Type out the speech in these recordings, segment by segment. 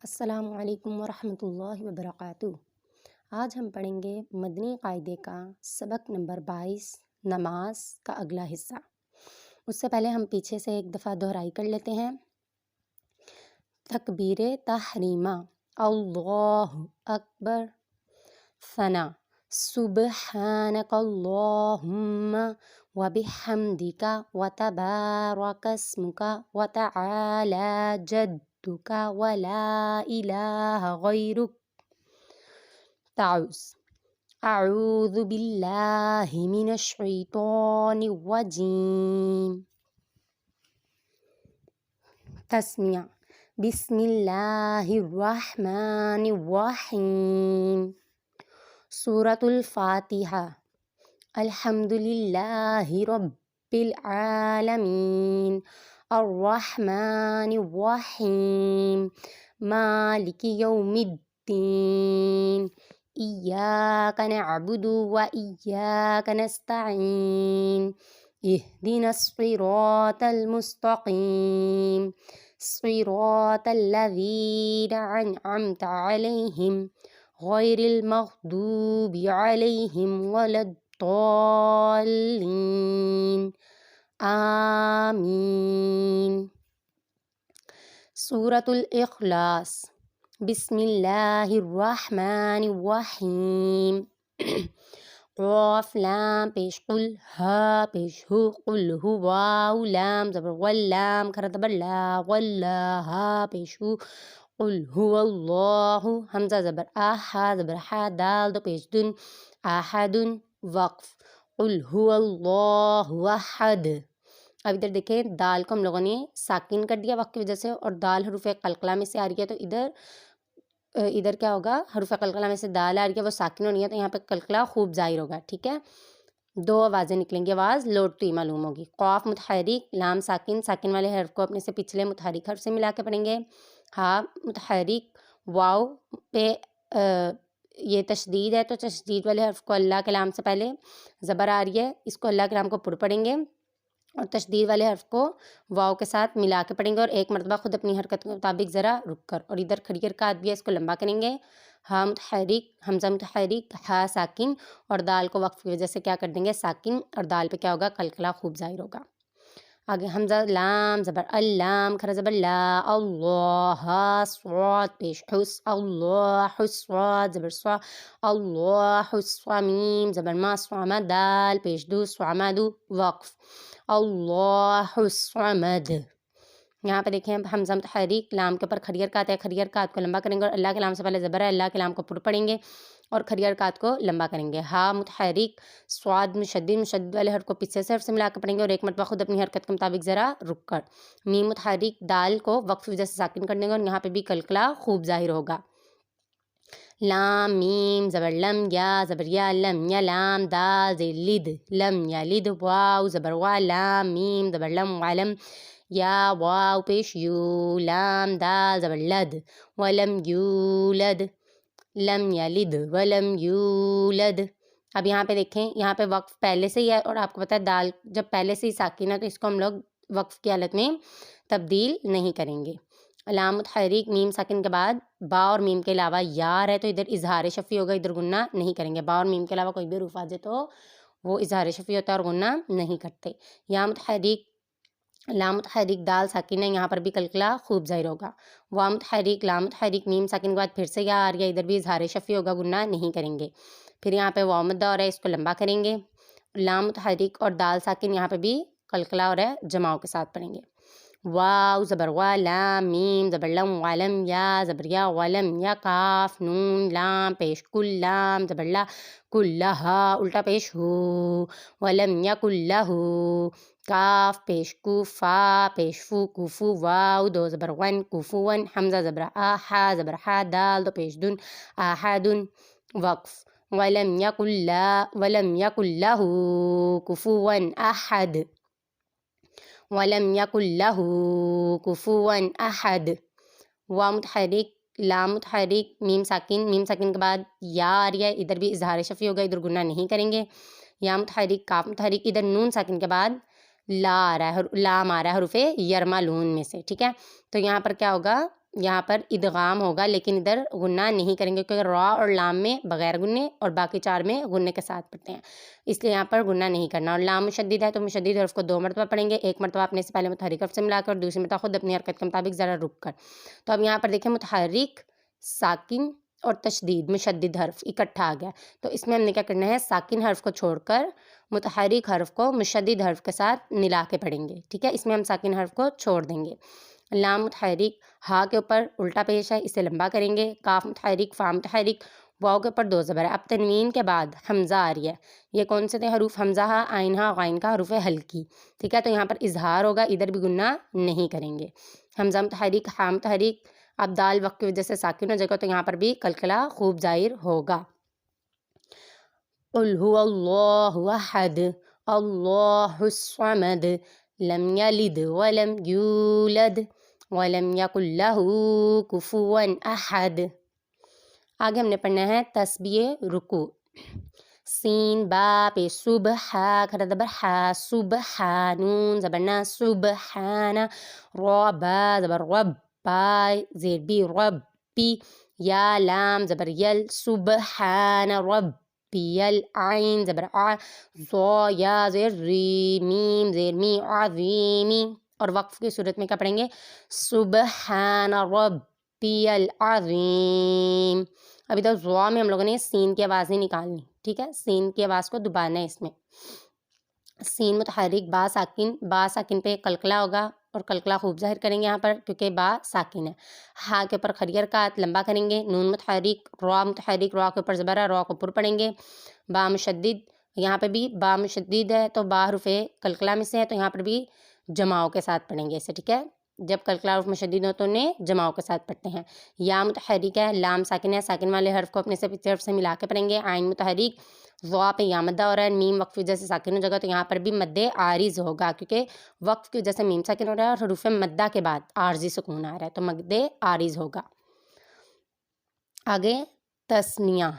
السلام علیکم ورحمۃ اللہ وبرکاتہ۔ آج ہم پڑھیں گے مدنی قاعدے کا سبق نمبر 22 نماز کا اگلا حصہ۔ اس سے پہلے ہم پیچھے سے ایک دفعہ دہرائی کر لیتے ہیں۔ تکبیر تحریمہ، اللہ اکبر، ثنا، سبحانک اللہم وبحمدک وتبارک اسمک وتعالی جدک ولا الہ غیرک، تعوذ، اعوذ باللہ من الشیطان الرجیم، تسمیہ، بسم اللہ الرحمن الرحیم، سورۃ الفاتحہ، الحمد للہ رب العالمین، الرحمن الرحیم، مالک یوم الدین، ایاک نعبد و ایاک نستعین، اہدنا الصراط المستقیم، صراط الذین انعمت علیہم غیر المغضوب علیہم ولا الضالین، آمین۔ سورۃ الاخلاص، بسم اللہ الرحمن الرحیم، قاف لام پیش قل، ہا پیش ہو، قل ہو، واو لام زبر واللام کھرا زبر لا، واللہ ہا پیش ہو، قل هو اللہ، حمزہ زبر آ، ہا زبر ہا، دال دو پیش دن، احد، وقف، قل هو اللہ احد۔ اب ادھر دیکھیں دال کو ہم لوگوں نے ساکن کر دیا وقت کی وجہ سے، اور دال حروف قلقلہ میں سے آ رہی ہے، تو ادھر کیا ہوگا، حروف قلقلہ میں سے دال آ رہی ہے وہ ساکن ہونی ہے، تو یہاں پہ قلقلہ خوب ظاہر ہوگا، ٹھیک ہے۔ دو آوازیں نکلیں گی، آواز لوٹتی معلوم ہوگی۔ قاف متحرک، لام ساکن، ساکن والے حرف کو اپنے سے پچھلے متحرک حرف سے ملا کے پڑھیں گے۔ ہا متحرک، واو پہ یہ تشدید ہے، تو تشدید والے حرف کو اللہ کے لام سے پہلے زبر آ رہی ہے، اس کو اللہ کے لام کو پر پڑھیں گے، اور تشدید والے حرف کو واو کے ساتھ ملا کے پڑھیں گے، اور ایک مرتبہ خود اپنی حرکت کے مطابق ذرا رک کر، اور ادھر کھڑی حرکات بھی ہے، اس کو لمبا کریں گے۔ ہا متحرک، حمزہ متحرک، ہا ساکن، اور دال کو وقف کی وجہ سے کیا کر دیں گے ساکن، اور دال پہ کیا ہوگا قلقلہ خوب ظاہر ہوگا۔ آگے حمزہ لام زبر اللام کھرا زبر لا، اللہ، صاد پیش حس، اللہ صاد زبر سوا، اللہ صمیم زبر ما، صما دال پیش دو، صمد وقف، اللہ الصمد۔ یہاں پہ دیکھیں حمزہ متحرک، لام کے اوپر کھڑی حرکات ہے، کھڑی حرکات کو لمبا کریں گے، اور اللہ کے لام سے پہلے زبر ہے، اللہ کے لام کو پر پڑھیں گے، اور کھڑی حرکات کو لمبا کریں گے۔ ہا متحرک، صاد مشدد، مشدد والے حرف کو پیچھے سے حرف سے ملا کے پڑھیں گے، اور ایک مرتبہ خود اپنی حرکت کے مطابق ذرا رک کر۔ میم متحرک، دال کو وقف وجہ سے ساکن کر دیں گے، اور یہاں پہ بھی قلقلہ خوب ظاہر ہوگا۔ لام میم زبر لم، یا زبر یا، لم یا لام، دال زیر لد، لم یلد، واو زبر وا، لام میم زبر لم، علم، یا واو پیش یو، لام دال زبر لد، ولم یولد، لم یلد ولم یولد۔ اب یہاں پہ دیکھیں، یہاں پہ وقف پہلے سے ہی ہے، اور آپ کو پتہ ہے دال جب پہلے سے ہی ساکن ہے تو اس کو ہم لوگ وقف کی حالت میں تبدیل نہیں کریں گے۔ لام متحرک، میم ساکن کے بعد با اور میم کے علاوہ یا ہے، تو ادھر اظہار شفی ہوگا، ادھر غنہ نہیں کریں گے۔ با اور میم کے علاوہ کوئی بھی حروف آ جائے تو وہ اظہار شفی ہوتا ہے اور غنہ نہیں کرتے۔ یا متحرک، لام متحرک، دال ساکن ہے، یہاں پر بھی قلقلہ خوب ظاہر ہوگا۔ وا متحرک، لام متحرک، میم ساکن کے بعد پھر سے یا آ رہی ہے، ادھر بھی اظہار شفی ہوگا، غنہ نہیں کریں گے۔ پھر یہاں پہ واو مدہ اور ہے، اس کو لمبا کریں گے۔ لام متحرک اور دال ساکن، یہاں پہ بھی قلقلہ اور ہے، جماؤ کے ساتھ پڑھیں گے۔ واو زبر وا، لام میم زبر لم، علم، یا زبر یا، ولم یا، کاف نون لام پیش کل، لام زبر لا، کلہا الٹا پیش ہو، ولم یکن لہ، کاف پیش کو، فا پیش فو، کوفو، واو دو زبر ون، کوفون، حمزہ زبر آ، ہا زبر ہا، دال دو پیش دن، احد وقف، ولم یکن لہ کفوا احد، ولم یکن لہ کفوا احد۔ وا متحرک، لام متحرک، میم ساکن، میم ساکن کے بعد یا آ رہی ہے، ادھر بھی اظہار شفی ہوگا، ادھر غنہ نہیں کریں گے۔ یا متحرک، کاف متحرک، ادھر نون ساکن کے بعد لا آ رہا ہے، لام آ رہا ہے حروف یرملون میں سے، ٹھیک ہے۔ تو یہاں پر کیا ہوگا، یہاں پر ادغام ہوگا، لیکن ادھر غنہ نہیں کریں گے کیونکہ را اور لام میں بغیر غنے اور باقی 4 میں غنے کے ساتھ پڑھتے ہیں، اس لیے یہاں پر غنہ نہیں کرنا۔ اور لام مشدد ہے تو مشدد حرف کو 2 مرتبہ پڑھیں گے، ایک مرتبہ اپنے سے پہلے متحرک حرف سے ملا کر، دوسری مرتبہ خود اپنی حرکت کے مطابق ذرا رک کر۔ تو اب یہاں پر دیکھیں متحرک، ساکن اور تشدید مشدد حرف اکٹھا آ گیا، تو اس میں ہم نے کیا کرنا ہے، ساکن حرف کو چھوڑ کر متحرک حرف کو مشدد حرف کے ساتھ ملا کے پڑھیں گے، ٹھیک ہے، اس میں ہم ساکن حرف کو چھوڑ دیں گے۔ لام متحرک ہا کے اوپر الٹا پیش ہے، اسے لمبا کریں گے، کاف متحرک، فا متحرک، واؤ کے اوپر 2 زبر ہے۔ اب تنوین کے بعد حمزہ آ رہی ہے، یہ کون سے تھے حروف، حمزہ ہا، عین ہا، غین کا حروف ہلکی، ٹھیک ہے، تو یہاں پر اظہار ہوگا، ادھر بھی گنہ نہیں کریں گے۔ حمزہ متحرک، ہا متحرک، اب دال وقت کی وجہ سے ساکن ہو جائے گا تو یہاں پر بھی قلقلہ خوب ظاہر ہوگا۔ قل هو اللہ احد اللہ الصمد لم یلد ولم یولد ولم یکن لہ کفوا احد۔ آگے ہم نے پڑھنا ہے تسبیح رکوع۔ سین با پہ صبح کھڑا زبر ہا، صبح، نون زبر نا، سبحان، را با زبر رب، با زیر بی ربی، یا لام زبر یل، سبحان ربی العین زبر آ، زو یا زیر ری، میم زیر می، عظیمی، اور وقف کی صورت میں کیا پڑھیں گے، سبحان ربی العظیم۔ ابھی تو زوا میں ہم لوگوں نے سین کی آواز نہیں نکالنی، ٹھیک ہے، سین کی آواز کو دبانا ہے اس میں۔ سین متحرک، با ساکن پہ قلقلہ ہوگا اور قلقلہ خوب ظاہر کریں گے یہاں پر کیونکہ با ساکن ہے۔ ہا کے اوپر کھڑی حرکات لمبا کریں گے، نون متحرک، را متحرک، را کے اوپر زبر ہے، را کو پر پڑھیں گے، با مشدد، یہاں پہ بھی با مشدد ہے تو با حرف قلقلہ میں سے ہے تو یہاں پر بھی جماؤ کے ساتھ پڑھیں گے اسے، ٹھیک ہے، جب قلقلہ حرف مشدد ہو تو انہیں جماؤ کے ساتھ پڑھتے ہیں۔ یا متحرک ہے، لام ساکن ہے، ساکن والے حرف کو اپنے سے پچھلے حرف سے ملا کے پڑھیں گے۔ عین متحرک، ضا پہ یا مدہ ہو رہا ہے، میم وقف کی وجہ سے ساکن ہو جائے گا تو یہاں پر بھی مد عارض ہوگا کیونکہ وقف کی وجہ سے میم ساکن ہو رہا ہے اور حروف مدہ کے بعد عارضی سکون آ رہا ہے تو مد عارض ہوگا۔ آگے تثنیہ،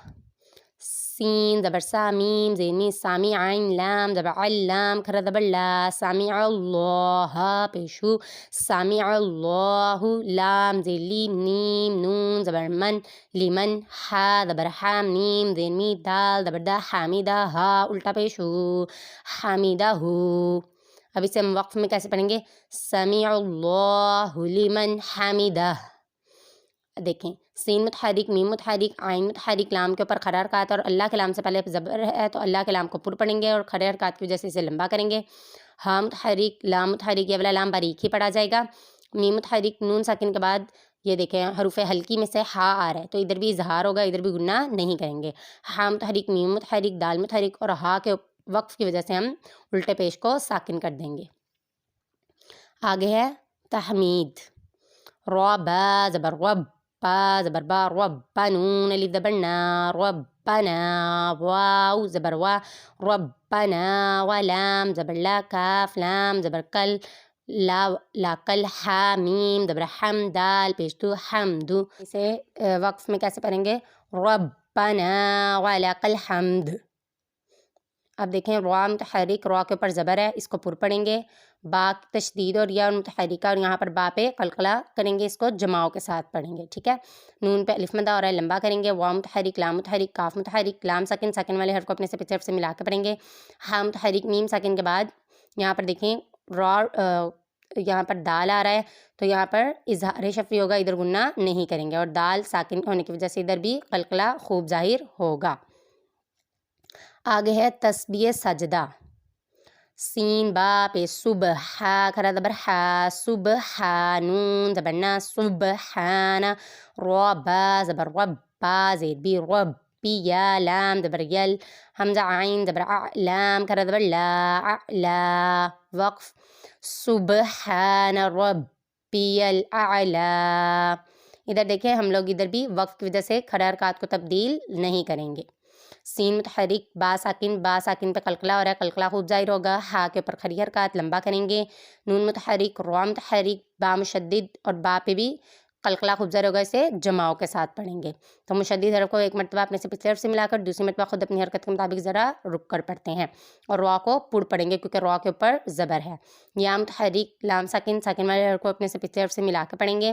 سین زبر سا، میم زیر می، سامی، عین لام زبر علام، کھرا زبر لا، سامع اللہ پیشو، سامع اللہ، لام زیر لی، میم، نون زبر من، لمن، ہا زبر ہا، میم زیر می، دال زبر دا، حامدہ، ہا الٹا پیشو، حامدہ ہو۔ اب اسے ہم وقف میں کیسے پڑھیں گے، سمع اللہ لمن حامدہ۔ دیکھیں سین متحرک، میم متحرک، عین متحرک، لام کے اوپر کھڑا حرکات اور اللہ کے لام سے پہلے زبر ہے تو اللہ کے لام کو پر پڑھیں گے اور کھڑے حرکات کی وجہ سے اسے لمبا کریں گے۔ ہا متحرک، لام متحرک، یہ والا لام باریک ہی پڑھا جائے گا۔ میم متحرک، نون ساکن کے بعد یہ دیکھیں حروف ہلکی میں سے ہا آ رہا ہے تو ادھر بھی اظہار ہوگا، ادھر بھی گنہ نہیں کریں گے۔ ہا متحرک، میم متحرک، دال متحرک اور ہا کے وقف کی وجہ سے ہم الٹے پیش کو ساکن کر دیں گے۔ آگے ہے تحمید، را با زبر رب، با زبر با، رب، نون الف زبر نا، ربنا، واو زبر وا، ربنا، ولام زبر لا، کاف لام زبر کل، لا کل، ہا میم زبر حم، دال پیشتو حمدو۔ اسے وقف میں کیسے پڑھیں گے، ربنا ولک الحمد۔ اب دیکھیں را متحرک، را کے اوپر زبر ہے، اس کو پر پڑھیں گے، با تشدید اور یا متحرکہ اور یہاں پر با پہ قلقلہ کریں گے، اس کو جماؤ کے ساتھ پڑھیں گے، ٹھیک ہے۔ نون پہ الف مدہ ہو رہا ہے، لمبا کریں گے، واو متحرک، لام متحرک، کاف متحرک، لام ساکن، ساکن والے حرف کو اپنے سے پچھلے حرف سے ملا کے پڑھیں گے۔ ہا متحرک، میم ساکن کے بعد یہاں پر دیکھیں را، یہاں پر دال آ رہا ہے تو یہاں پر اظہار شفوی ہوگا، ادھر گنہ نہیں کریں گے اور دال ساکن ہونے کی وجہ سے ادھر بھی قلقلہ خوب ظاہر ہوگا۔ آگے ہے تسبیح سجدہ، سین با پہ صبح، کھڑا زبر ہا، صبح، نون زبر نا، سبحان، را با زبر رب، با زیر بی ربی، یا لام زبر یل، حمزہ عین زبر ع، لام کھڑا زبر لا، اعلا، وقف، سبحان ربی الاعلی۔ ادھر دیکھیں ہم لوگ ادھر بھی وقف کی وجہ سے کھڑے حرکات کو تبدیل نہیں کریں گے۔ سین متحرک، با ساکن پہ قلقلہ ہو رہا ہے، قلقلہ خوب ظاہر ہوگا، ہا کے اوپر کھڑی حرکات لمبا کریں گے، نون متحرک، را متحرک، با مشدد اور با پہ بھی قلقلہ خوب ظاہر ہوگا، اسے جماؤ کے ساتھ پڑھیں گے۔ تو مشدد حرف کو ایک مرتبہ اپنے سے پچھلے حرف سے ملا کر دوسری مرتبہ خود اپنی حرکت کے مطابق ذرا رک کر پڑھتے ہیں اور را کو پر پڑھیں گے کیونکہ را کے اوپر زبر ہے۔ یا متحرک، لام ساکن، ساکن والے حرف کو اپنے سے پچھلے حرف سے ملا کے پڑھیں گے۔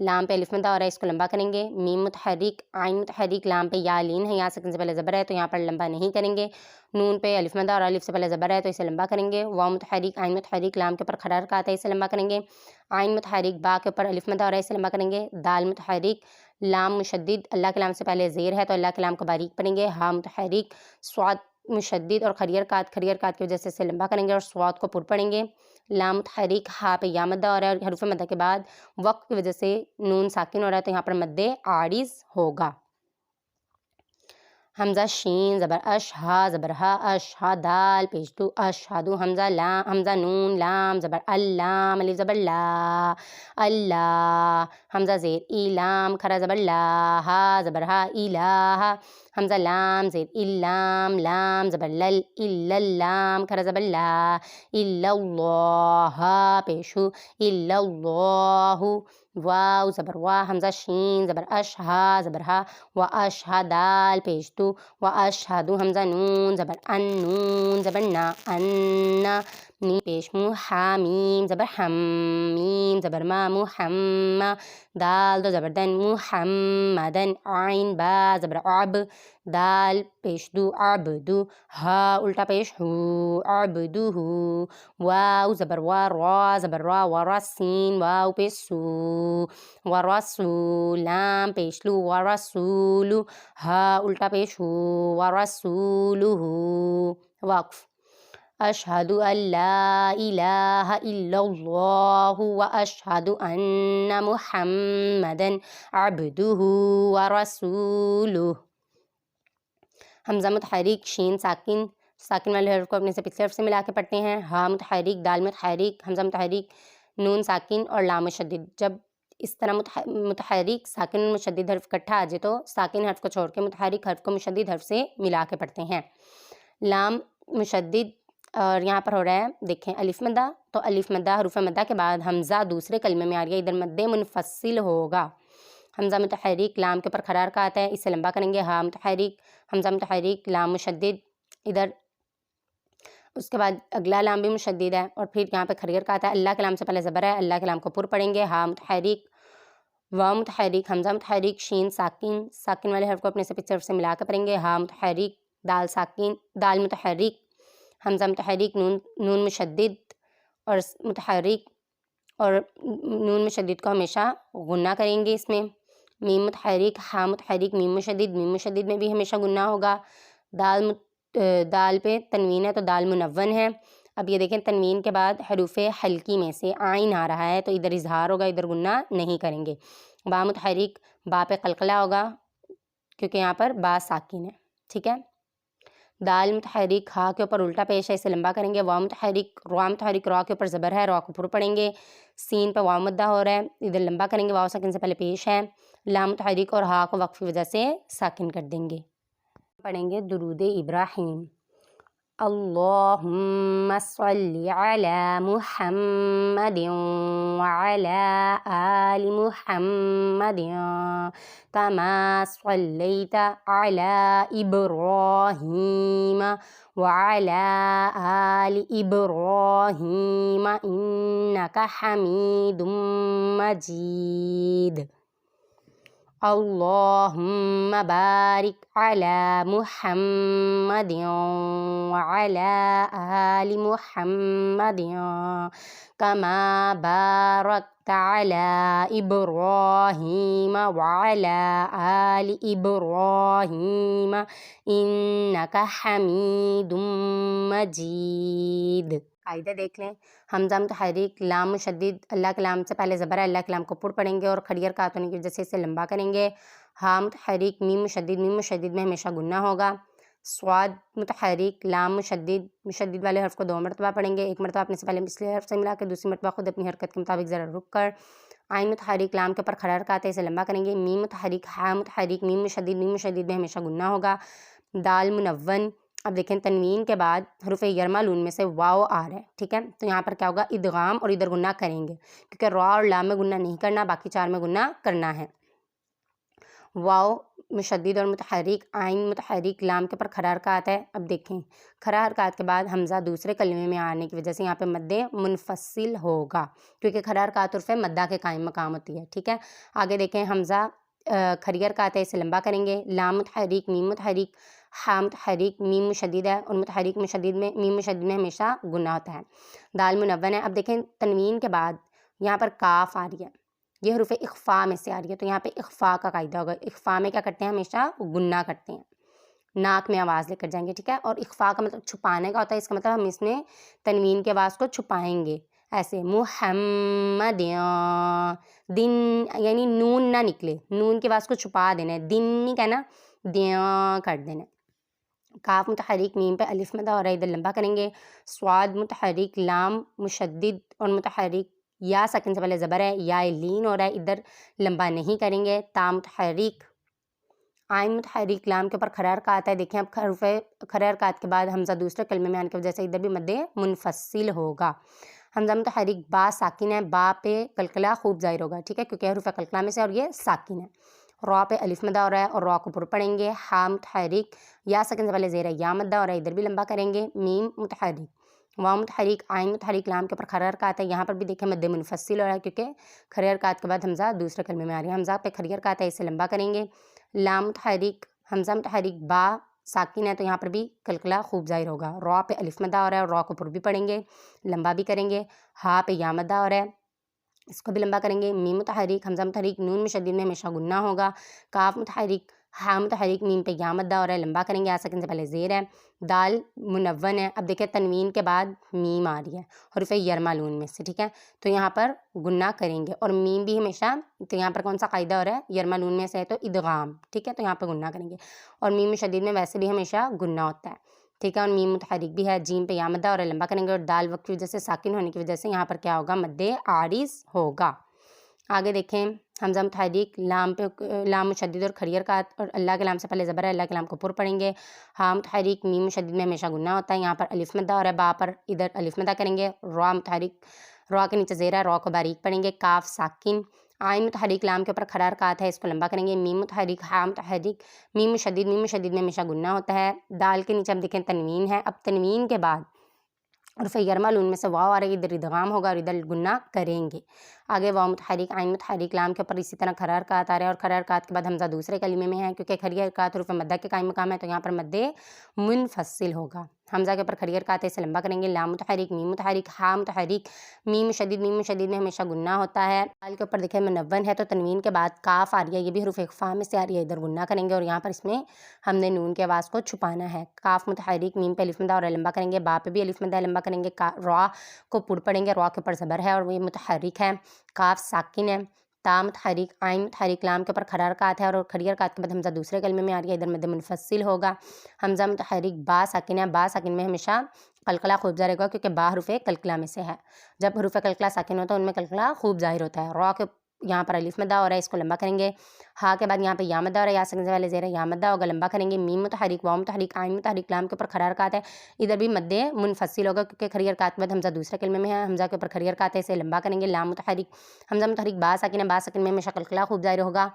لام پہ الف مدہ ہو رہا ہے، اس کو لمبا کریں گے. میم متحرک عین متحرک، لام پہ یا لین ہے، یا ساکن سے پہلے زبر ہے تو یہاں پر لمبا نہیں کریں گے. نون پہ الف مدہ اور الف سے پہلے زبر ہے تو اسے لمبا کریں گے. واو متحرک عین متحرک، لام کے اوپر کھڑا حرکات ہے، اسے لمبا کریں گے. عین متحرک با کے اوپر الف مدہ اور اسے لمبا کریں گے. دال متحرک لام مشدد، اللہ کے لام سے پہلے زیر ہے تو اللہ کے لام کو باریک پڑھیں گے. ہا متحرک صاد مشدد اور کھڑی حرکات کی وجہ سے اسے لمبا کریں گے اور صاد کو پر پڑھیں گے. لام متحرک ہا پہ یا مدہ ہو رہا ہے اور حروف مدہ کے بعد وقت کی وجہ سے نون ساکن ہو رہا ہے تو یہاں پر مد عارض ہوگا. حمزہ شین زبر اش، ہا زبر ہا اش، ہا دال پیش دو اشہدو، حمزہ نون لام زبر اللام، الف زبر لا اللہ. حمزہ زیر ای لام کھرا زبر لا، ہا زبر ہا الہ. حمزہ لام زیر اللام، لام زبر لل، اللام کھرا زبر لا. الا اللہ پیش ہو، الا اللہ. واو زبر وا، حمزہ شین زبر اش، ہا زبر ہا و اشہدال پیش دو و اشہدو. حمزہ نون زبر ان، نون زبر نا ان. میم پیش مو، حامیم زبر حم، میم زبر ما محم. دال دو زبر دن محمدن. عین با زبر عب، دال پیش دو عبدو، ہا الٹا پیش ہو عبدو. واو زبر وا، را زبر را و رسین، واو پیش سو و رسول. لام پیش لو و رسولو، ہا الٹا پیش ہو و رسولو. وقف. اشہد ان لا الہ الا اللہ و اشہد ان محمدا عبدہ و رسولہ. حمزہ متحرک شین ساکن، ساکن والے حرف کو اپنے سے پچھلے حرف سے ملا کے پڑھتے ہیں. ہا متحرک دال متحرک حمزہ متحرک نون ساکن اور لام مشدد. جب اس طرح متحرک ساکن مشدد حرف اکٹھا آ جائے تو ساکن حرف کو چھوڑ کے متحرک حرف کو مشدد حرف سے ملا کے پڑھتے ہیں. لام مشدد اور یہاں پر ہو رہا ہے دیکھیں الف مدہ، تو الف مدہ حروف مدہ کے بعد حمزہ دوسرے کلمے میں آ رہی ہے، ادھر مد منفصل ہوگا. حمزہ متحرک لام کے اوپر کھڑا حرکات ہے، اسے لمبا کریں گے. ہا متحرک حمزہ متحرک لام مشدد، ادھر اس کے بعد اگلا لام بھی مشدد ہے اور پھر یہاں پہ کھڑی حرکات ہے. اللہ کے لام سے پہلے زبر ہے، اللہ کے لام کو پر پڑھیں گے. ہا متحرک واو متحرک حمزہ متحرک شین ساکن، ساکن والے حرف کو اپنے سے پچھلے حرف سے ملا کے پڑھیں گے. ہا متحرک دال ساکن، دال متحرک حمزہ متحرک نون مشدد اور متحرک اور نون مشدد کو ہمیشہ غنہ کریں گے اس میں. میم متحرک ہا متحرک میم مشدد میں بھی ہمیشہ غنہ ہوگا. دال پہ تنوین ہے تو دال منون ہے. اب یہ دیکھیں تنوین کے بعد حروف حلقی میں سے عین آ رہا ہے تو ادھر اظہار ہوگا، ادھر غنہ نہیں کریں گے. با متحرک با پہ قلقلہ ہوگا کیونکہ یہاں پر با ساکن ہے، ٹھیک ہے. دال متحرک ہا کے اوپر الٹا پیش ہے، اسے لمبا کریں گے. واو متحرک را کے اوپر زبر ہے، را کو پر پڑھیں گے. سین پہ واو مدہ ہو رہا ہے، ادھر لمبا کریں گے، واو ساکن سے پہلے پیش ہے. لام متحرک اور ہا کو وقف کی وجہ سے ساکن کر دیں گے. پڑھیں گے درود ابراہیم. اللہم صلی علی محمد وعلی آل محمد کما صلیت علی ابراہیم وعلی آل ابراہیم انک حمید مجید. اللہم بارک علی محمد وعلی آل محمد کما بارکت علی ابراہیم وعلی آل ابراہیم انک حمید مجید. قاعدہ دیکھ لیں. حمزہ متحرک لام مشدد، اللہ کے لام سے پہلے زبر ہے، اللہ کے لام کو پر پڑھیں گے اور کھڑی حرکات ہونے کی وجہ سے اسے لمبا کریں گے. ہا متحرک میم مشدد میں ہمیشہ غنہ ہوگا. صاد متحرک لام مشدد والے حرف کو 2 مرتبہ پڑھیں گے، ایک مرتبہ اپنے سے پہلے پچھلے حرف سے ملا کے، دوسری مرتبہ خود اپنی حرکت کے مطابق ذرا رک کر. عین متحرک لام کے اوپر کھڑا حرکات ہے، اسے لمبا کریں گے. میم متحرک ہا متحرک میم مشدد میں ہمیشہ غنہ ہوگا. دال منون. اب دیکھیں تنوین کے بعد حروف یرمالون میں سے واو آ رہا ہے، ٹھیک ہے، تو یہاں پر کیا ہوگا ادغام اور ادھر غنہ کریں گے کیونکہ را اور لام میں غنہ نہیں کرنا، باقی 4 میں غنہ کرنا ہے. واو مشدد اور متحرک عین متحرک لام کے اوپر کھڑا حرکات ہے. اب دیکھیں کھڑا حرکات کے بعد حمزہ دوسرے کلمے میں آنے کی وجہ سے یہاں پہ مد منفصل ہوگا کیونکہ کھڑا حرکات عرف مدہ کے قائم مقام ہوتی ہے. ٹھیک ہے. آگے دیکھیں حمزہ کھڑی حرکات ہے، اسے لمبا کریں گے. لام متحرک میم متحرک ہا متحرک میم مشدد ہے اور متحرک مشدد میں میم مشدد میں ہمیشہ گنہ ہوتا ہے. دال منون ہے. اب دیکھیں تنوین کے بعد یہاں پر کاف آ رہی ہے، یہ حروف اخفاء میں سے آ رہی ہے، تو یہاں پہ اخفاء کا قاعدہ ہوگا. اخفاء میں کیا کرتے ہیں؟ ہمیشہ گنہ کرتے ہیں، ناک میں آواز لے کر جائیں گے. ٹھیک ہے. اور اخفاء کا مطلب چھپانے کا ہوتا ہے، اس کا مطلب ہم اس میں تنوین کے آواز کو چھپائیں گے. ایسے محمد دن، یعنی نون نہ نکلے، نون کی آواز کو چھپا دینا ہے، دن نہیں کہنا، دیاں کر دینا ہے. کاف متحرک میم پہ الف مدہ ہو رہا ہے، ادھر لمبا کریں گے. صاد متحرک لام مشدد اور متحرک یا ساکن سے پہلے زبر ہے، یا لین ہو رہا ہے، ادھر لمبا نہیں کریں گے. تا متحرک عین متحرک لام کے اوپر کھڑا حرکات ہے. دیکھیں اب حروف کھڑا حرکات کے بعد حمزہ دوسرے کلمے میں آنے کی وجہ سے ادھر بھی مد منفصل ہوگا. حمزہ متحرک با ساکن ہے، با پہ قلقلہ خوب ظاہر ہوگا. ٹھیک ہے، کیونکہ حروف قلقلہ میں سے اور یہ ساکن ہے. را پہ الف مدہ ہو رہا ہے اور را کو پر پڑھیں گے. ہا متحرک یا ساکن سے پہلے زیر ہے، یا مدہ ہو رہا ہے، ادھر بھی لمبا کریں گے. میم متحرک واو متحرک عین متحرک لام کے اوپر کھڑا حرکات ہے، یہاں پر بھی دیکھیں مد منفصل ہو رہا ہے کیونکہ کھڑے حرکات کے بعد حمزہ دوسرے کلمے میں آ رہی ہے. حمزہ پہ کھڑی حرکات ہے، اسے لمبا کریں گے. لام متحرک حمزہ متحرک با ساکن ہے، تو یہاں پر بھی قلقلہ خوب ظاہر ہوگا. را پہ الف مدہ ہو رہا ہے اور را کو پر بھی پڑھیں گے، لمبا بھی کریں گے. ہا پہ یا مدہ ہو رہا ہے، اس کو بھی لمبا کریں گے. میم متحرک حمزہ متحرک نون مشدد میں ہمیشہ گنہ ہوگا. کاف متحرک ہا متحرک میم پہ یا مدہ ہو رہا ہے، لمبا کریں گے، ساکن سے پہلے زیر ہے. دال منون ہے. اب دیکھیں تنوین کے بعد میم آ رہی ہے حروف یرملون میں سے. ٹھیک ہے، تو یہاں پر گنہ کریں گے اور میم بھی ہمیشہ، تو یہاں پر کون سا قاعدہ ہو رہا ہے؟ یرملون میں سے ہے تو ادغام. ٹھیک ہے، تو یہاں پر گنہ کریں گے. اور میم شدید میں ویسے بھی ہمیشہ گنہ ہوتا ہے. ٹھیک ہے. اور میم متحرک بھی ہے. جیم پہ یا مدہ اور لمبا کریں گے. اور دال وقت کی وجہ سے ساکن ہونے کی وجہ سے یہاں پر کیا ہوگا؟ مد عارض ہوگا. آگے دیکھیں حمزہ متحرک لام پہ لام مشدد اور کھڑی حرکات، اور اللہ کے لام سے پہلے زبر ہے، اللہ کے لام کو پر پڑھیں گے. ہا متحرک میم مشدد میں ہمیشہ گنہ ہوتا ہے، یہاں پر الف مدہ اور با پر ادھر الف مدہ کریں گے. را متحرک را کے نیچے زیر ہے، را کو باریک پڑھیں گے. کاف ساکن عین متحرک لام کے اوپر کھڑا حرکات ہے، اس کو لمبا کریں گے. میم متحرک ہا متحرک میم مشدد میں ہمیشہ گنہ ہوتا ہے. دال کے نیچے اب دیکھیں تنوین ہے. اب تنوین کے بعد حروف یرملون میں سے واو آ رہی ہے، ادھر ادغام ہوگا اور ادھر گنہ کریں گے. آگے واو متحرک عین متحرک لام کے اوپر اسی طرح کھڑا حرکات آ رہا ہے، اور کھڑا حرکات کے بعد حمزہ دوسرے کلمے میں ہے کیونکہ کھڑی حرکات حروف مدہ کے قائم مقام ہے، تو یہاں پر مد منفصل ہوگا. حمزہ کے اوپر کھڑی حرکات ہے، اسے لمبا کریں گے. لام متحرک میم متحرک ہا متحرک میم مشدد میں ہمیشہ گنہ ہوتا ہے. دال کے اوپر دیکھیں منون ہے، تو تنوین کے بعد کاف آ رہی ہے، یہ بھی حروف اخفاء میں سے آ رہی ہے، ادھر گنہ کریں گے. اور یہاں پر اس میں ہم نے نون کی آواز کو چھپانا ہے. کاف متحرک میم پہ الف مدہ اور لمبا کریں گے. با پہ بھی الف مدہ لمبا کریں گے. را کو پر پڑھیں گے، را کے اوپر زبر ہے اور یہ متحرک ہے. کاف ساکن ہے. تا متحرک عین متحرک لام کے اوپر کھڑا حرکات ہے، اور کھڑی حرکات کے بعد حمزہ دوسرے کلمے میں آ رہی ہے، ادھر مد منفصل ہوگا. حمزہ متحرک با ساکن ہے، با ساکن میں ہمیشہ قلقلہ خوب ظاہر ہوگا کیونکہ با حروف قلقلہ میں سے ہے. جب حروف قلقلہ ساکن ہوتا ہے ان میں قلقلہ خوب ظاہر ہوتا ہے. را کے یہاں پر الف مدہ ہو رہا ہے، اس کو لمبا کریں گے. ہا کے بعد یہاں پہ یا مدہ ہو رہا ہے، یا ساکن سے پہلے زیر ہے، یا مدہ ہوگا، لمبا کریں گے. میم متحرک واو متحرک عین متحرک لام کے اوپر کھڑا حرکات ہے، ادھر بھی مد منفصل ہوگا کیونکہ کھڑی حرکات کے بعد حمزہ دوسرے کلمے میں ہے. حمزہ کے اوپر کھڑی حرکات ہے، اسے لمبا کریں گے. لام متحرک حمزہ متحرک با ساکن ہے، با ساکن میں ہمیشہ قلقلہ خوب ظاہر ہوگا.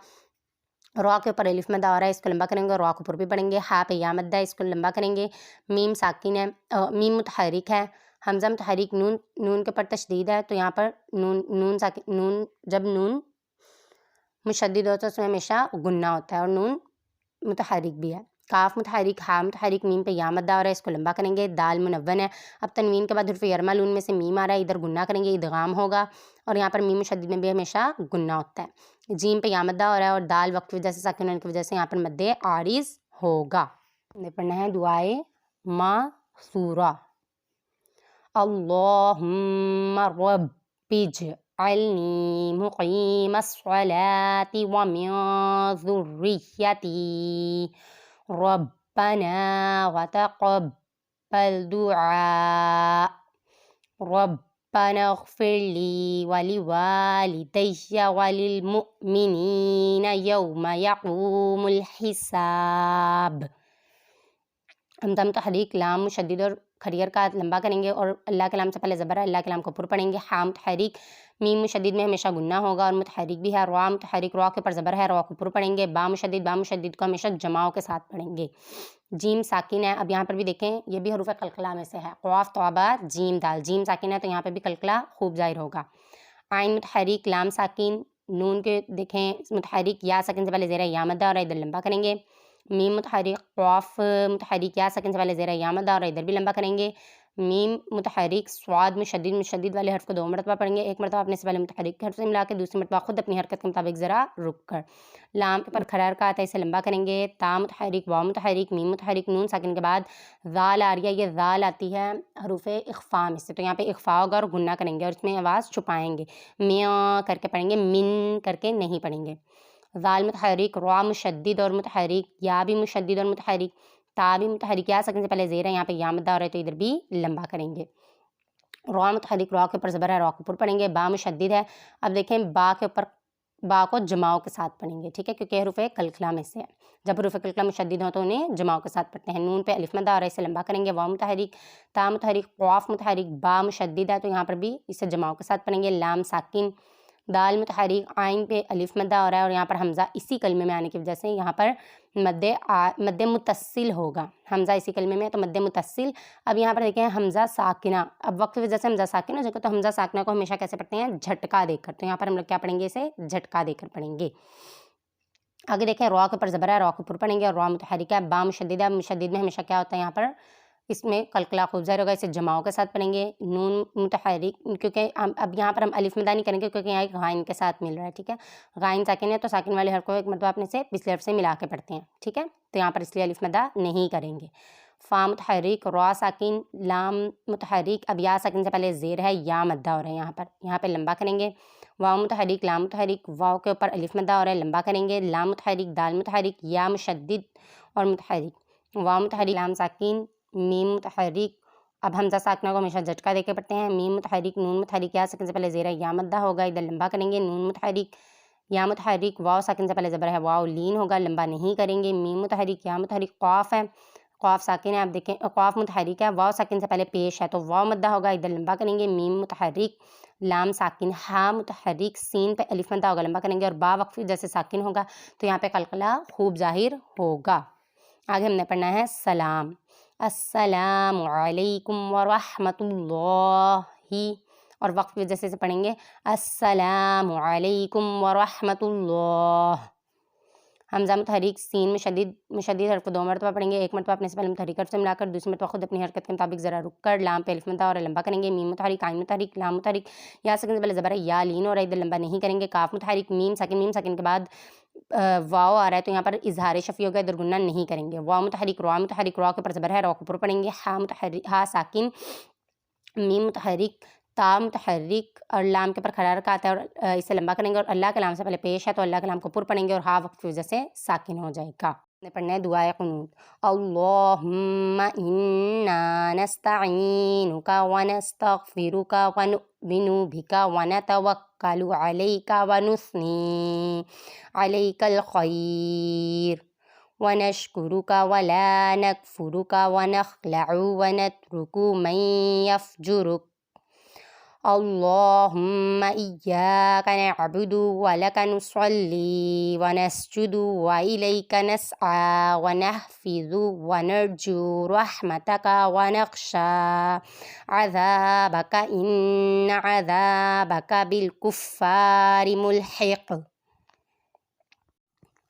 را کے اوپر الف مدہ آ رہا ہے، اس کو لمبا کریں گے. را کو پر بھی پڑھیں گے. ہا پہ یا مدہ ہے، اس کو لمبا کریں گے. میم ساکن ہے، میم متحرک ہے. حمزہ متحرک نون کے اوپر تشدید ہے، تو یہاں پر نون ساکن، نون جب نون مشدد ہوتا ہے اس میں ہمیشہ گنہ ہوتا ہے، اور نون متحرک بھی ہے. کاف متحرک ہا متحرک میم پہ یا مدہ آ رہا ہے، اس کو لمبا کریں گے. دال منون ہے. اب تنوین کے بعد حروف یرملون میں سے میم آ رہا ہے، ادھر گنہ کریں گے، ادغام ہوگا، اور یہاں پر میم مشدد میں بھی ہمیشہ گنہ ہوتا ہے. جیم پہ یا مدہ ہو رہا ہے، اور دال وقت کی وجہ سے ساکن ہونے کی وجہ سے یہاں پر مد عارض ہوگا. پڑھنا ہے دعائے ماثورہ. اللہم رب اجعلنی مقیم الصلاۃ ومن ذریتی ربنا وتقبل دعاء ربنا اغفر لی ولوالدی وللمؤمنین یوم یقوم الحساب. حمزہ متحرک لام مشدد اور کھڑی حرکات لمبا کریں گے اور اللہ کے لام سے پہلے زبر ہے، اللہ کے لام کو پر پڑھیں گے. ہا متحرک میم مشدد میں ہمیشہ گنہ ہوگا اور متحرک بھی ہے. را متحرک را کے اوپر زبر ہے، را کو پر پڑھیں گے. با مشدد کو ہمیشہ جماؤں کے ساتھ پڑھیں گے. جیم ساکن ہے. اب یہاں پر بھی دیکھیں یہ بھی حروف قلقلہ میں سے ہے. قاف طا جیم دال، جیم ساکن ہے تو یہاں پہ بھی قلقلہ خوب ظاہر ہوگا. عین متحرک لام ساکن نون کے دیکھیں متحرک یا ساکن سے پہلے زیر یا مدہ اور ادھر لمبا کریں گے. میم متحرک قاف متحرک یا ساکن سے پہلے زیر یا مدہ اور ادھر بھی لمبا کریں گے. میم متحرک صاد مشدد والے حرف کو 2 مرتبہ پڑھیں گے. ایک مرتبہ اپنے سے پہلے متحرک حرف سے ملا کے، دوسری مرتبہ خود اپنی حرکت کے مطابق ذرا رک کر. لام کے پر کھڑا حرکات ہے، اسے لمبا کریں گے. تا متحرک واو متحرک میم متحرک نون ساکن کے بعد ذال آ رہی ہے، یہ ذال آتی ہے حروف اخفاء میں سے، تو یہاں پہ اخفاء ہوگا اور گنہ کریں گے اور اس میں آواز چھپائیں گے. میاں کر کے پڑھیں گے، من کر کے نہیں پڑھیں گے. ذال متحرک، را مشدد اور متحرک، یا بھی مشدد اور متحرک، تا بھی متحرک یا ساکن سے پہلے زیر ہے، یہاں پہ یا مدہ ہو رہا ہے تو ادھر بھی لمبا کریں گے. را متحرک را کے اوپر زبر ہے، را کو پر پڑھیں گے. با مشدد ہے. اب دیکھیں با کے اوپر با کو جماؤں کے ساتھ پڑھیں گے، ٹھیک ہے، کیونکہ حروف قلقلہ میں سے ہے. جب حروف قلقلہ مشدد ہوں تو انہیں جماؤں کے ساتھ پڑھتے ہیں. نون پہ الف مدہ اور اسے لمبا کریں گے. واو متحرک، تا متحرک، قاف متحرک، با مشدد ہے تو یہاں پر بھی اسے جماؤں کے ساتھ پڑھیں گے. لام ساکن، دال متحرک، عین پہ الف مدہ ہو رہا ہے اور یہاں پر حمزہ اسی کلمے میں آنے کی وجہ سے یہاں پر مد متصل ہوگا. حمزہ اسی کلمے میں ہے تو مد متصل. اب یہاں پر دیکھیں حمزہ ساکنہ، اب وقت کی وجہ سے حمزہ ساکن ہو جائے گا تو حمزہ ساکنہ کو ہمیشہ کیسے پڑھتے ہیں؟ جھٹکا دے کر. تو یہاں پر ہم لوگ کیا پڑھیں گے؟ اسے جھٹکا دے کر پڑھیں گے. آگے دیکھیں را کے اوپر زبر ہے، را کو پر پڑھیں گے اور را متحرک ہے. با مشدد ہے، مشدد میں ہمیشہ کیا ہوتا ہے؟ یہاں پر اس میں قلقلہ خوب ظاہر ہوگا، اسے جماؤں کے ساتھ پڑھیں گے. نون متحرک، کیونکہ اب یہاں پر ہم الف مدہ نہیں کریں گے کیونکہ یہاں ایک غائن کے ساتھ مل رہا ہے، ٹھیک ہے. غائن ساکن ہے تو ساکن والے حرف کو ایک مرتبہ اپنے سے پچھلے حرف سے ملا کے پڑھتے ہیں، ٹھیک ہے، تو یہاں پر اس لیے الف مدہ نہیں کریں گے. فا متحرک، را ساکن، لام متحرک، اب یا ساکن سے پہلے زیر ہے، یا مدہ ہو رہا ہے یہاں پہ لمبا کریں گے. واو متحرک، لام متحرک، واو کے اوپر الف مدہ ہو رہا ہے، لمبا کریں گے. لام متحرک، دال متحرک، یا مشدد اور متحرک، واو متحرک، لام ساکن، میم متحرک. اب حمزہ ساکنہ کو ہمیشہ جھٹکا دے کے پڑھتے ہیں. میم متحرک، نون متحرک، یا ساکن سے پہلے زیر ہے، یا مدہ ہوگا، ادھر لمبا کریں گے. نون متحرک، یا متحرک، واو ساکن سے پہلے زبر ہے، واو لین ہوگا، لمبا نہیں کریں گے. میم متحرک، یا متحرک، قاف ہے، قاف ساکن ہے. اب دیکھیں قاف متحرک ہے، واو ساکن سے پہلے پیش ہے تو واو مدہ ہوگا، ادھر لمبا کریں گے. میم متحرک، لام ساکن، ہا متحرک، سین پہ الف مدہ ہوگا، لمبا کریں گے. اور با وقفی جیسے ساکن ہوگا تو یہاں پہ قلقلہ خوب ظاہر ہوگا. آگے ہم نے پڑھنا ہے سلام. السلام علیکم ورحمۃ اللہ، اور وقف کی وجہ سے پڑھیں گے السلام علیکم ورحمۃ اللہ. حمزہ متحرک، سین مشدد حرف کو 2 مرتبہ پڑھیں گے. ایک مرتبہ اپنے سے پہلے متحرک حرف سے ملا کر، دوسری مرتبہ خود اپنی حرکت کے مطابق ذرا رک کر. لام پہ الف مدہ اور لمبا کریں گے. میم متحرک، عین متحرک، لام متحرک، یا ساکن سے پہلے زبر ہے، یا لین اور ادھر لمبا نہیں کریں گے. کاف متحرک، میم ساکن کے بعد واو آ رہا ہے تو یہاں پر اظہار شفیع ہوگا، ادھر گنہ نہیں کریں گے. واو متحرک، را متحرک، را کے اوپر زبر ہے، را کو پر پڑھیں گے. ہا متحرک، ہا ساکن، میم متحرک، تا متحرک اور لام کے اوپر کھڑا حرکات ہے اور اسے لمبا کریں گے. اور اللہ کے لام سے پہلے پیش ہے تو اللہ کے لام کو پر پڑھیں گے اور ہا وقت کی وجہ سے ساکن ہو جائے گا. پڑھنا ہے دعائے قنوت. اللہم انا نستعینک ونستغفرک ونؤمن بک ونتوکل علیک ونثنی علیک الخیر ونشکرک ولا نکفرک ونخلع ونترک من یفجرک. اللہم ایاک نعبد ولک نصلی ونسجد وإلیک نسعی ونحفظ ونرجو رحمتک ونخشی عذابک ان عذابک بالکفار ملحق.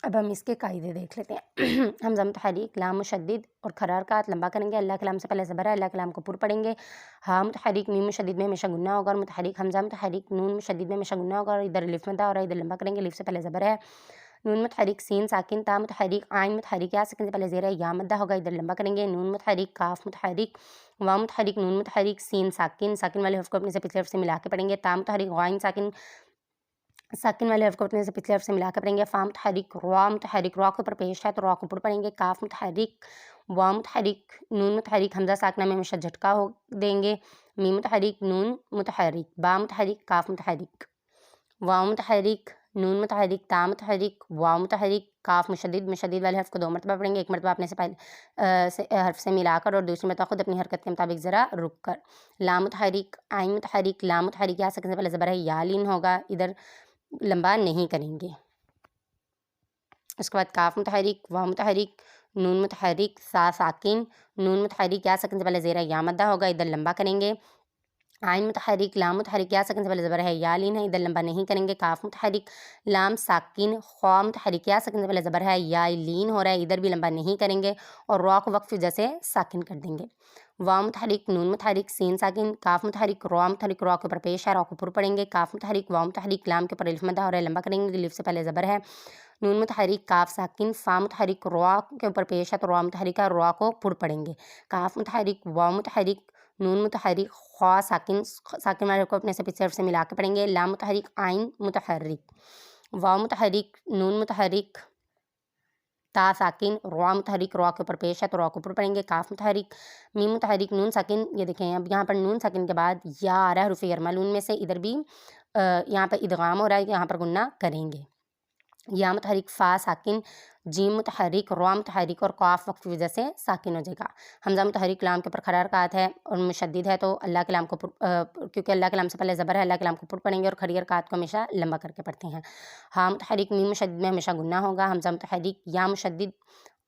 اب ہم اس کے قاعدے دیکھ لیتے ہیں. حمزہ متحرک، لام مشدد اور کھڑا حرکات لمبا کریں گے. اللہ کے لام سے پہلے زبر ہے، اللہ کے لام کو پر پڑھیں گے. ہا متحرک، میم مشدد میں ہمیشہ گنہ ہوگا اور متحرک. حمزہ متحرک، نون مشدد میں ہمیشہ گنہ ہوگا اور ادھر الف مدہ اور ادھر لمبا کریں گے. الف سے پہلے زبر ہے. نون متحرک، سین ساکن، تا متحرک، عین متحرک، یا ساکن سے پہلے زیر ہے، یا مدہ ہوگا، ادھر لمبا کریں گے. نون متحرک، کاف متحرک، واو متحرک، نون متحرک، سین ساکن، ساکن والے حرف کو اپنے سے پچھلے حرف سے ملا کے پڑھیں گے. تا متحرک، غائن ساکن، ساکن والے حرف کو اپنے سے پچھلے حرف سے ملا کر پڑھیں گے. فا متحرک، را متحرک، را کے اوپر پیش ہے تو را کو پر پڑھیں گے. کاف متحرک، واو متحرک، نون متحرک، حمزہ ساکنہ میں ہمیشہ جھٹکا ہو دیں گے. میم متحرک، نون متحرک، با متحرک، کاف متحرک، واو متحرک، نون متحرک، تا متحرک، واو متحرک، کاف مشدد، مشدد والے حرف کو 2 مرتبہ پڑھیں گے، ایک مرتبہ اپنے سے پہلے حرف سے ملا کر اور دوسری مرتبہ خود اپنی حرکت کے مطابق ذرا رک کر۔ لام متحرک، عین متحرک، لام متحرک، یہاں ساکن سے پہلے زبر ہے یا لین ہوگا، ادھر لمبا نہیں کریں گے۔ اس کے بعد کاف متحرک، واو متحرک، نون متحرک، سا ساکن، نون متحرک، یا ساکن سے پہلے زیر یا مدہ ہوگا، ادھر لمبا کریں گے۔ عین متحرک، لام متحرک، یا ساکن سے پہلے زبر ہے یا لین ہے، ادھر لمبا نہیں کریں گے۔ کاف متحرک، لام ساکن، خوا متحرک، یا ساکن سے پہلے زبر ہے یا لین ہو رہا ہے، ادھر بھی لمبا نہیں کریں گے اور را کو وقف وجہ سے ساکن کر دیں گے۔ واو متحرک، نون متحرک، سین ساکن، کاف متحرک، را متحرک، را کے اوپر پیش ہے، را کو پر پڑیں گے۔ کاف متحرک، واو متحرک، لام کے اوپر الف مدہ ہو رہا ہے، لمبا کریں گے، الف سے پہلے زبر ہے۔ نون متحرک، کاف ساکن، فا متحرک، را کے اوپر پیش ہے تو را متحرک ہے، را کو پر پڑیں گے۔ کاف متحرک، واو متحرک، نون متحرک، خوا ساکن، ساکن والے کو اپنے سے پیچھے حرف سے ملا کے پڑھیں گے۔ لام متحرک، عین متحرک، واو متحرک، نون متحرک، تا ساکن، را متحرک، را کے اوپر پیش ہے تو را کو پر پڑھیں گے۔ کاف متحرک، میم متحرک، نون ساکن، یہ دیکھیں اب یہاں پر نون ساکن کے بعد یا آ رہا ہے حروف یرملون میں سے، ادھر بھی یہاں پر ادغام ہو رہا ہے، یہاں پر گنہ کریں گے۔ یا متحرک، فا ساکن، جیم متحرک، را متحرک اور قاف وقف کی وجہ سے ساکن ہو جائے گا۔ حمزہ متحرک، لام کے اوپر کھڑا حرکات ہے اور مشدد ہے تو اللہ کے لام کو کیونکہ اللہ کے لام سے پہلے زبر ہے، اللہ کے لام کو پر پڑھیں گے اور کھڑی حرکات کو ہمیشہ لمبا کر کے پڑھتے ہیں۔ ہاں متحرک، میم مشدد میں ہمیشہ گنہ ہوگا۔ حمزہ متحرک، یا مشدد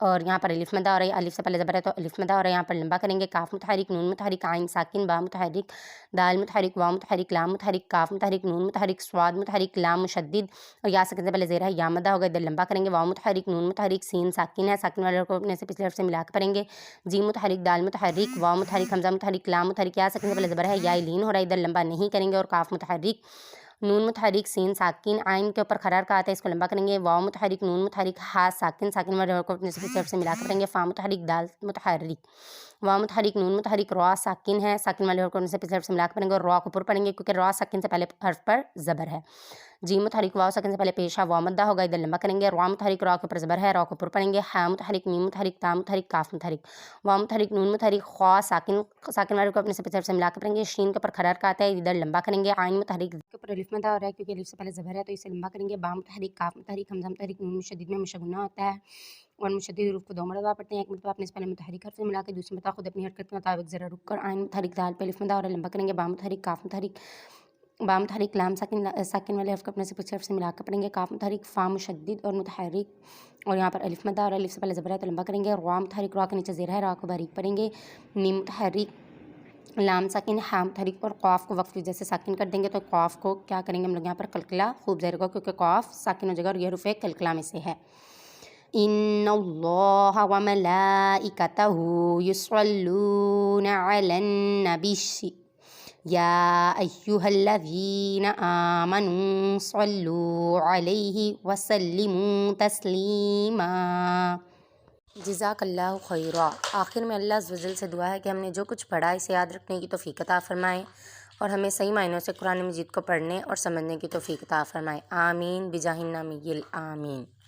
اور یہاں پر الف مدہ ہو رہی ہے، الف سے پہلے زبر ہے تو الف مدہ ہو رہا ہے، یہاں پر لمبا کریں گے۔ کاف متحرک، نون متحرک، عین ساکن، با متحرک، دال متحرک، واو متحرک، لام متحرک، کاف متحرک، نون متحرک، صاد متحرک، لام مشدد اور یا ساکن سے پہلے زیر ہے یا مدہ ہوگا، ادھر لمبا کریں گے۔ واو متحرک، نون متحرک، سین ساکن ہے، ساکن والے کو اپنے سے پچھلے حرف سے ملا کے پڑھیں گے۔ جیم متحرک، دال متحرک، واو متحرک، حمزہ متحرک، لام متحرک، یا ساکن سے پہلے زبر ہے یا لین ہو رہا ہے، ادھر لمبا نہیں کریں گے۔ اور کاف متحرک، نون متحرک، سین ساکن، عین کے اوپر کھڑا حرکات ہے، اس کو لمبا کریں گے۔ واو متحرک، نون متحرک، ہا ساکن، ساکن والے کو اپنے سے پچھلے حرف سے ملا کے پڑھیں گے۔ فا متحرک، دال متحرک، واو متحرک، نون متحرک، را ساکن ہے، ساکن والے کو اپنے سے پچھلے حرف سے ملا کے پڑھیں گے اور را کو پر پڑھیں گے کیونکہ را ساکن سے پہلے حرف پر زبر ہے۔ جیم متحرک، واو ساکن سے پہلے پیش ہے، واو مدہ ہوگا، ادھر لمبا کریں گے۔ را متحرک، را کے اوپر زبر ہے، را کو پر پڑھیں گے۔ ہا متحرک، میم متحرک، تا متحرک، کاف متحرک، واو متحرک، نون متحرک، خوا ساکن، ساکن والے کو اپنے سے پچھلے حرف سے ملا کے پڑھیں گے۔ شین کے اوپر کھڑا حرکات ہے، ادھر لمبا کریں گے۔ عین متحرک کے اوپر الف مدہ ہو رہا ہے کیونکہ الف سے پہلے زبر ہے تو اسے لمبا کریں گے۔ با متحرک، کاف متحرک، حمزہ متحرک، نون مشدد میں ہمیشہ گنہ ہوتا ہے اور مشدد حروف کو 2 مرتبہ پڑھتے ہیں، ایک مرتبہ اپنے سے پہلے متحرک حرف سے ملا کے، دوسری مرتبہ خود اپنی حرکت کے مطابق ذرا رک کر۔ عین متحرک، دال پہ الف مدہ اور لمبا کریں گے۔ با متحرک، کاف متحرک، با متحرک، لام ساکن، ساکن والے حرف کو اپنے سے پچھلے حرف سے ملا کر پڑھیں گے۔ کاف متحرک، فا مشدد اور متحرک اور یہاں پر الف مدہ اور الف سے پہلے زبر ہے تو لمبا کریں گے۔ را متحرک، را کے نیچے زیر ہے، را کو باریک پڑھیں گے۔ میم متحرک، لام ساکن، ہا متحرک اور قاف کو وقف کی وجہ سے ساکن کر دیں گے تو قاف کو کیا کریں گے ہم لوگ یہاں پر قلقلہ خوب زیر کو، کیونکہ قاف ساکن ہو جائے گا اور یہ حروف قلقلہ میں سے ہے۔ ان اللہ وملائکتہ یصلون علی النبی یا ایہا الذین آمنوا صلوا علیہ وسلموا تسلیما۔ جزاک اللہ خیرا۔ آخر میں اللہ عز و جل سے دعا ہے کہ ہم نے جو کچھ پڑھا اسے یاد رکھنے کی توفیق عطا فرمائے اور ہمیں صحیح معنوں سے قرآن مجید کو پڑھنے اور سمجھنے کی توفیق عطا فرمائے۔ آمین بجاہ النبی آمین۔